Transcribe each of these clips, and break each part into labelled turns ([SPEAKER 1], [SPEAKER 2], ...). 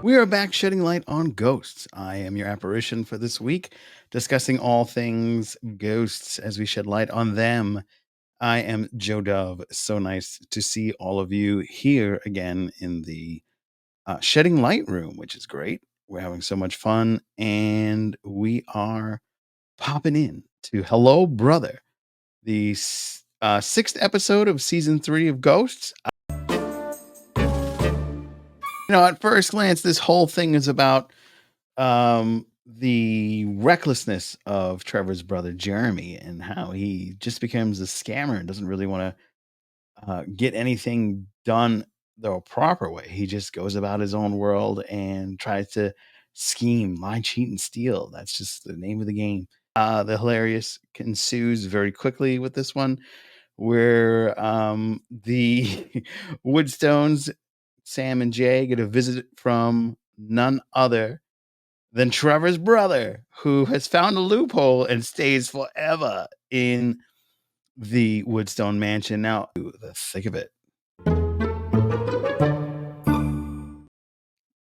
[SPEAKER 1] We are back shedding light on ghosts. I am your apparition for this week, discussing all things ghosts as we shed light on them. I am Joe Dove. So nice to see all of you here again in the shedding light room, which is great. We're having so much fun, and we are popping in to Hello Brother, the sixth episode of season 3 of Ghosts. At first glance, this whole thing is about the recklessness of Trevor's brother Jeremy and how he just becomes a scammer and doesn't really want to get anything done the proper way. He just goes about his own world and tries to scheme, lie, cheat, and steal. That's just the name of the game. The hilarious ensues very quickly with this one, where the Woodstones, Sam and Jay, get a visit from none other than Trevor's brother, who has found a loophole and stays forever in the Woodstone mansion. Now, the thick of it.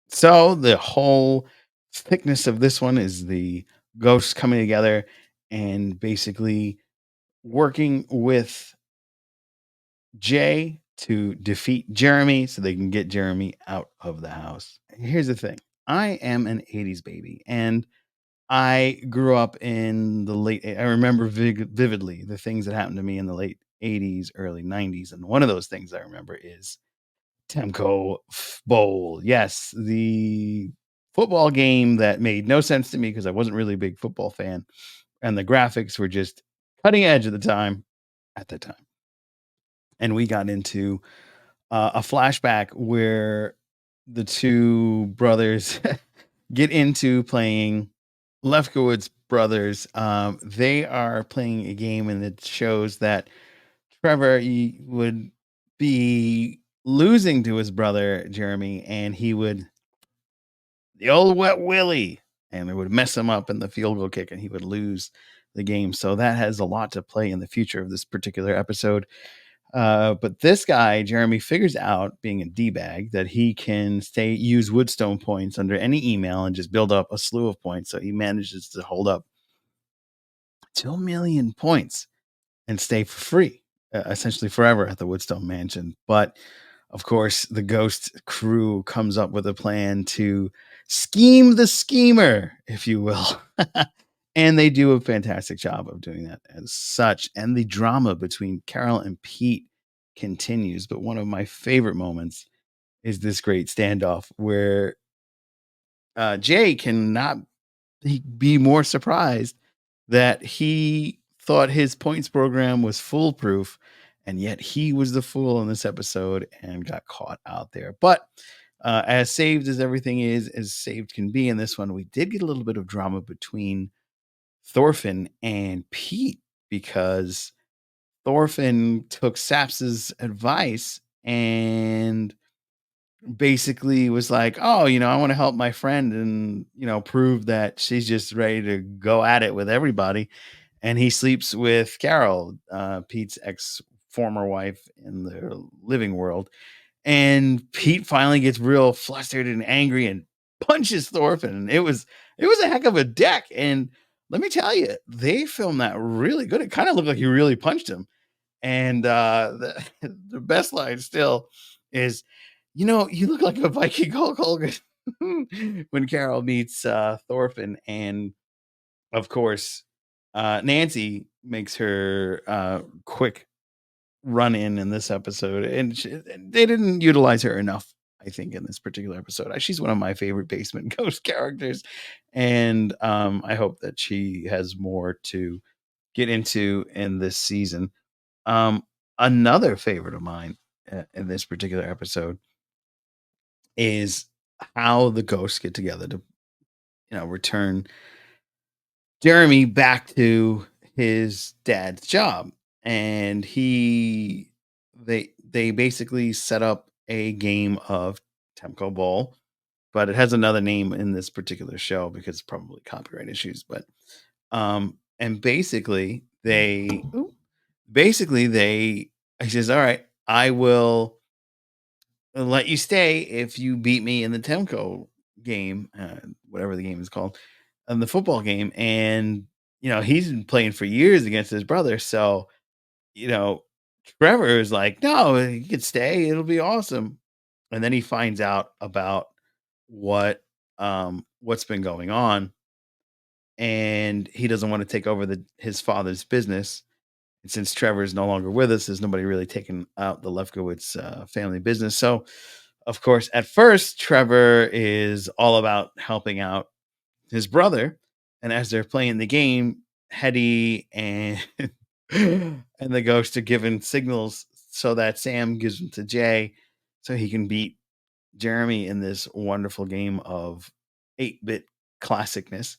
[SPEAKER 1] So, the whole thickness of this one is the ghosts coming together and basically working with Jay to defeat Jeremy so they can get Jeremy out of the house. Here's the thing, I am an 80s baby, and I grew up in the I remember vividly the things that happened to me in the late 80s, early 90s, and one of those things I remember is Bowl. Yes, the football game that made no sense to me because I wasn't really a big football fan, and the graphics were just cutting edge at the time. At the time, and we got into a flashback where the two brothers get into playing Lefkowitz brothers. They are playing a game, and it shows that Trevor would be losing to his brother Jeremy, and he would the old wet willy, and it would mess him up in the field goal kick, and he would lose the game. So that has a lot to play in the future of this particular episode. But this guy, Jeremy, figures out, being a D-bag, that he can use Woodstone points under any email and just build up a slew of points. So he manages to hold up 2 million points and stay for free, essentially forever at the Woodstone Mansion. But of course, the ghost crew comes up with a plan to scheme the schemer, if you will. And they do a fantastic job of doing that as such. And the drama between Carol and Pete continues. But one of my favorite moments is this great standoff where Jay cannot be more surprised that he thought his points program was foolproof, and yet he was the fool in this episode and got caught out there. But as saved as everything is, as saved can be in this one, we did get a little bit of drama between Thorfinn and Pete, because Thorfinn took Saps's advice and basically was like, "Oh, I want to help my friend and, prove that she's just ready to go at it with everybody." And he sleeps with Carol, Pete's ex former wife in the living world. And Pete finally gets real flustered and angry and punches Thorfinn. And it was a heck of a deck. And let me tell you, they filmed that really good. It kind of looked like he really punched him. And the best line still is, you look like a Viking Hulk Hogan when Carol meets Thorfinn. And of course, Nancy makes her quick run in this episode, and they didn't utilize her enough, I think, in this particular episode. She's one of my favorite basement ghost characters, and I hope that she has more to get into in this season. Another favorite of mine in this particular episode is how the ghosts get together to, return Jeremy back to his dad's job. And they basically set up a game of Temco Bowl, but it has another name in this particular show because it's probably copyright issues. But and basically they he says, "All right, I will let you stay if you beat me in the Temco game, whatever the game is called, the football game, and he's been playing for years against his brother. So you know, Trevor is like, "No, he could stay. It'll be awesome." And then he finds out about what what's been going on, and he doesn't want to take over the his father's business. And since Trevor is no longer with us, there's nobody really taking out the Lefkowitz family business. So, of course, at first, Trevor is all about helping out his brother, and as they're playing the game, Hetty and and the ghost are giving signals so that Sam gives them to Jay so he can beat Jeremy in this wonderful game of 8-bit classicness.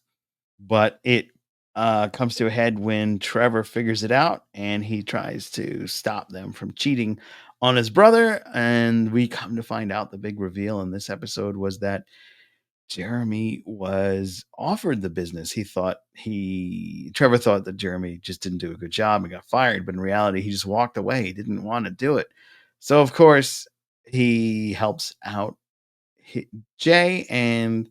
[SPEAKER 1] But it comes to a head when Trevor figures it out and he tries to stop them from cheating on his brother. And we come to find out the big reveal in this episode was that Jeremy was offered the business. Trevor thought that Jeremy just didn't do a good job and got fired, but in reality, he just walked away. He didn't want to do it. So, of course, he helps out Jay and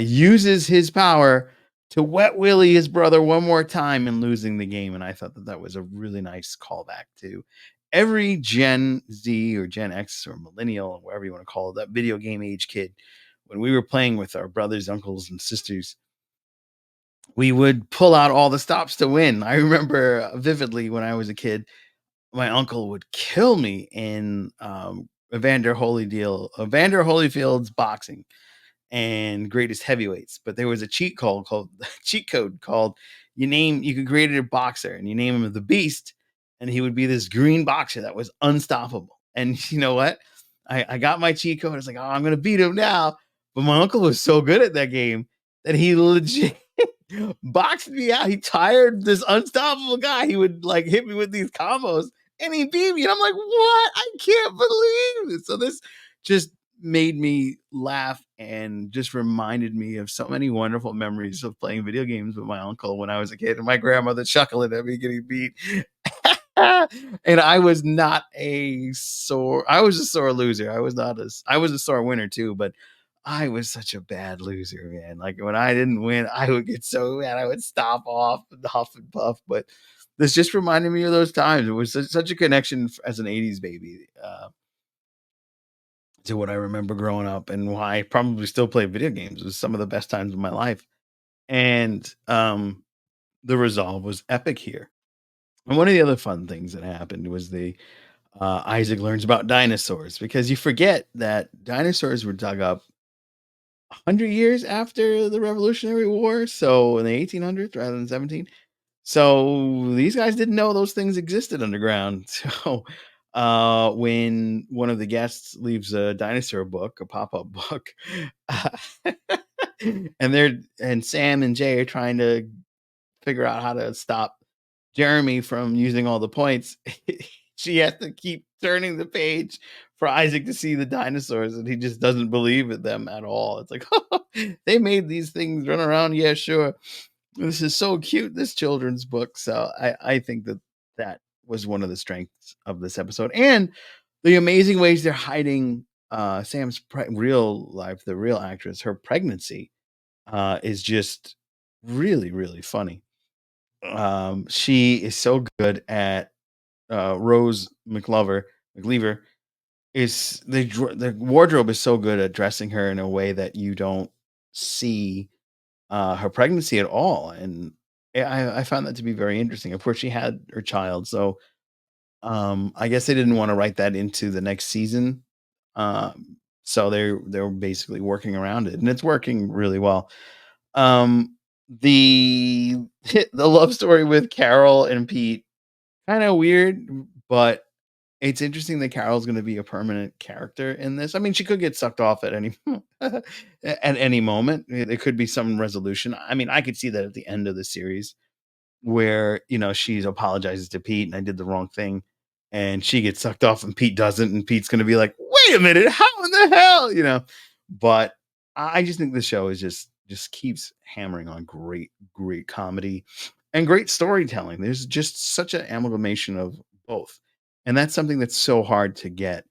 [SPEAKER 1] uses his power to wet Willie his brother one more time in losing the game. And I thought that that was a really nice callback to every Gen Z or Gen X or millennial, whatever you want to call it, that video game age kid. When we were playing with our brothers, uncles, and sisters, we would pull out all the stops to win. I remember vividly when I was a kid, my uncle would kill me in Evander Holyfield's boxing and greatest heavyweights. But there was a cheat code called you could create a boxer and you name him the Beast, and he would be this green boxer that was unstoppable. And you know what? I got my cheat code. I was like, oh, I'm gonna beat him now. But my uncle was so good at that game that he legit boxed me out. He tired this unstoppable guy. He would like hit me with these combos and he beat me. And I'm like, what? I can't believe it. So this just made me laugh and just reminded me of so many wonderful memories of playing video games with my uncle when I was a kid and my grandmother chuckling at me getting beat. And I was a sore loser. I was a sore winner too, but I was such a bad loser, man. Like when I didn't win, I would get so mad. I would stop off and huff and puff. But this just reminded me of those times. It was such a connection as an 80s baby. To what I remember growing up and why I probably still play video games. It was some of the best times of my life. And the resolve was epic here. And one of the other fun things that happened was the Isaac learns about dinosaurs because you forget that dinosaurs were dug up 100 years after the Revolutionary War. So in the 1800s rather than 17. So these guys didn't know those things existed underground. So when one of the guests leaves a dinosaur book, a pop-up book, uh, and Sam and Jay are trying to figure out how to stop Jeremy from using all the points, she has to keep turning the page for Isaac to see the dinosaurs, and he just doesn't believe in them at all. It's like, they made these things run around. Yeah, sure. This is so cute, this children's book. So I think that that was one of the strengths of this episode, and the amazing ways they're hiding Sam's real life, the real actress, her pregnancy is just really, really funny. She is so good at Rose McLeaver is the wardrobe is so good at dressing her in a way that you don't see her pregnancy at all, and I found that to be very interesting. Of course, she had her child, so I guess they didn't want to write that into the next season, so they're basically working around it, and it's working really well. The the love story with Carol and Pete kind of weird, but it's interesting that Carol's gonna be a permanent character in this. I mean, she could get sucked off at any at any moment. There could be some resolution. I mean, I could see that at the end of the series where, she's apologizes to Pete and I did the wrong thing and she gets sucked off and Pete doesn't and Pete's going to be like, "Wait a minute, how in the hell?" But I just think the show is just keeps hammering on great comedy and great storytelling. There's just such an amalgamation of both. And that's something that's so hard to get.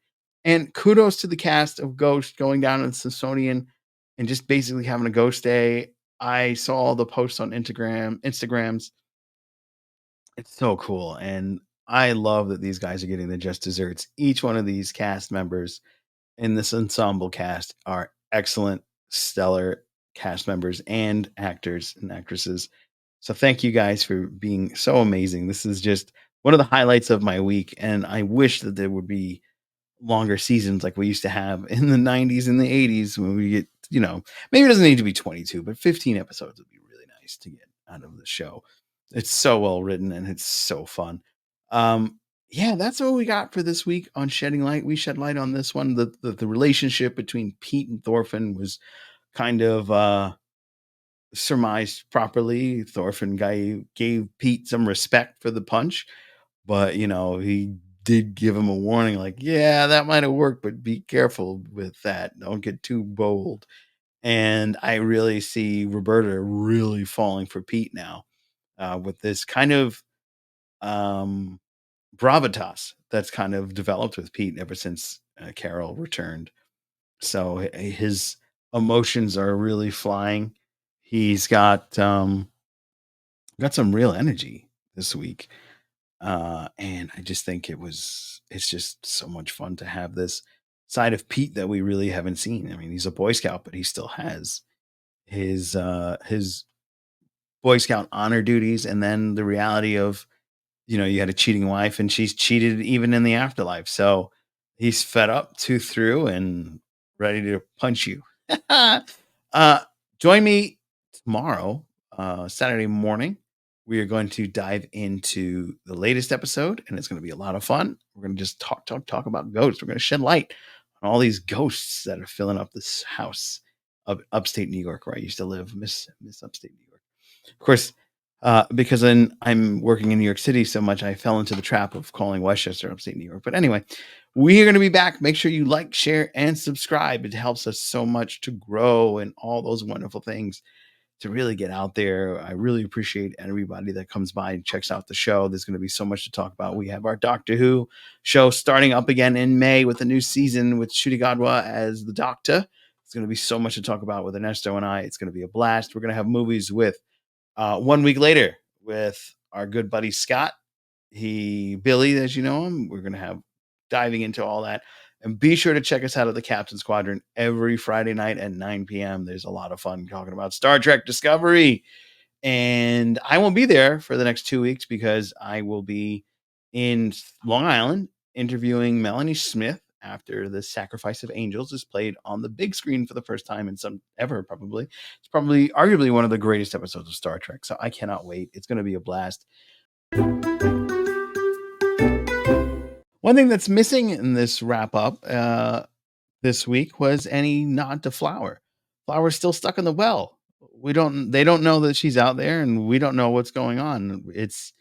[SPEAKER 1] And kudos to the cast of Ghost going down in the Smithsonian. and just basically having a ghost day. I saw all the posts on Instagrams. It's so cool, and I love that these guys are getting the just desserts. Each one of these cast members in this ensemble cast are excellent, stellar cast members and actors and actresses. So thank you guys for being so amazing. This is just one of the highlights of my week, and I wish that there would be longer seasons like we used to have in the 90s and the 80s when we get, maybe it doesn't need to be 22, but 15 episodes would be really nice to get out of the show. It's so well written and it's so fun. Yeah, that's what we got for this week on Shedding Light. We shed light on this one. The relationship between Pete and Thorfinn was kind of surmised properly. Thorfinn guy gave Pete some respect for the punch, but, he did give him a warning like, "Yeah, that might have worked, but be careful with that. Don't get too bold." And I really see Roberta really falling for Pete now, with this kind of, um, gravitas that's kind of developed with Pete ever since, Carol returned. So, his emotions are really flying. He's got some real energy this week. And I just think it's just so much fun to have this side of Pete that we really haven't seen. I mean, he's a Boy Scout, but he still has his Boy Scout honor duties, and then the reality of, you had a cheating wife and she's cheated even in the afterlife. So he's fed up, tooth through, and ready to punch you. uh, Join me tomorrow, Saturday morning. We are going to dive into the latest episode, and it's going to be a lot of fun. We're going to just talk about ghosts. We're going to shed light on all these ghosts that are filling up this house of upstate New York, where I used to live, Miss Upstate New York. Of course, because then I'm working in New York City so much, I fell into the trap of calling Westchester upstate New York. But anyway, we are going to be back. Make sure you like, share, and subscribe. It helps us so much to grow and all those wonderful things to really get out there. I really appreciate everybody that comes by and checks out the show. There's going to be so much to talk about. We have our Doctor Who show starting up again in May with a new season with Shooty Godwa as the Doctor. It's going to be so much to talk about with Ernesto and I. It's going to be a blast. We're going to have movies with 1 week later with our good buddy Scott. Billy, as you know him, we're going to have diving into all that. And be sure to check us out at the Captain Squadron every Friday night at 9 p.m. There's a lot of fun talking about Star Trek Discovery. And I won't be there for the next 2 weeks because I will be in Long Island interviewing Melanie Smith after The Sacrifice of Angels is played on the big screen for the first time in some ever, probably. It's probably arguably one of the greatest episodes of Star Trek. So I cannot wait. It's going to be a blast. One thing that's missing in this wrap up this week was any nod to Flower. Flower's still stuck in the well. They don't know that she's out there, and we don't know what's going on. It's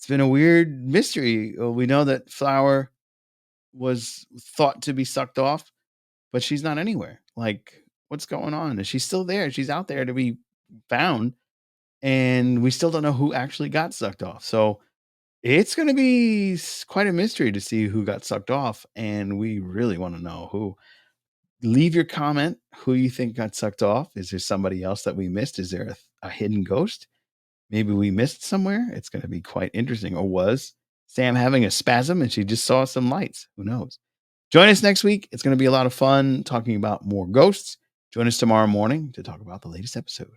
[SPEAKER 1] been a weird mystery. We know that Flower was thought to be sucked off, but she's not anywhere. Like, what's going on? Is she still there? She's out there to be found, and we still don't know who actually got sucked off. So it's going to be quite a mystery to see who got sucked off, and we really want to know who. Leave your comment who you think got sucked off. Is there somebody else that we missed? Is there a hidden ghost? Maybe we missed somewhere. It's going to be quite interesting. Or was Sam having a spasm and she just saw some lights? Who knows? Join us next week. It's going to be a lot of fun talking about more ghosts. Join us tomorrow morning to talk about the latest episode.